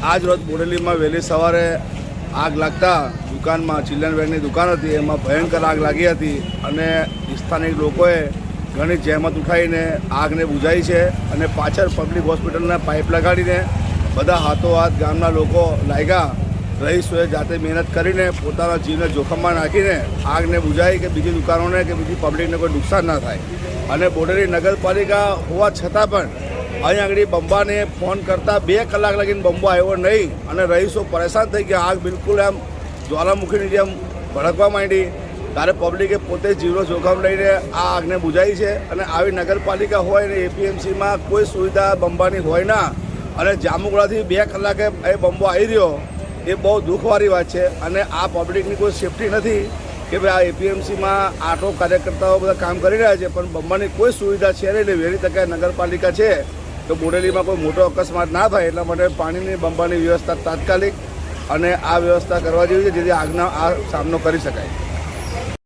આજ રોજ બોડેલીમાં વહેલી સવારે આગ લાગતા દુકાનમાં ચિલ્ડ્રન વેરની દુકાન હતી, એમાં ભયંકર આગ લાગી હતી અને સ્થાનિક લોકોએ ઘણી જહેમત ઉઠાવીને આગને બુઝાવી છે અને પાછળ પબ્લિક હોસ્પિટલના પાઇપ લગાડીને બધા હાથોહાથ ગામના લોકો લાગ્યા. રહીશોએ જાતે મહેનત કરીને પોતાના જીવને જોખમમાં નાખીને આગને બુઝાવી કે બીજી દુકાનોને કે બીજી પબ્લિકને કોઈ નુકસાન ના થાય. અને બોડેલી નગરપાલિકા હોવા છતાં પણ અહીં આગળ બંબાને ફોન કરતાં 2 કલાક લગીને બંબો આવ્યો નહીં અને રહીશો પરેશાન થઈ ગયા. આગ બિલકુલ એમ જ્વાલામુખીની જેમ ભડકવા માંડી ત્યારે પબ્લિકે પોતે જીવનો જોખમ લઈને આ આગને બુઝાવી છે. અને આવી નગરપાલિકા હોય ને એપીએમસીમાં કોઈ સુવિધા બંબાની હોય ના અને જામુગડાથી 2 કલાકે એ બંબો આવી રહ્યો, એ બહુ દુઃખવાળી વાત છે. અને આ પબ્લિકની કોઈ સેફટી નથી કે ભાઈ આ એપીએમસીમાં આટો કાર્યકર્તાઓ બધા કામ કરી રહ્યા છે પણ બંબાની કોઈ સુવિધા છે નહીં. એટલે વહેલી તકે નગરપાલિકા છે તો બોડેલીમાં કોઈ મોટો અકસ્માત ના થાય એટલા માટે પાણીની બંબાની વ્યવસ્થા તાત્કાલિક અને આ વ્યવસ્થા કરવા જેવી છે જેથી આગનો આ સામનો કરી શકાય.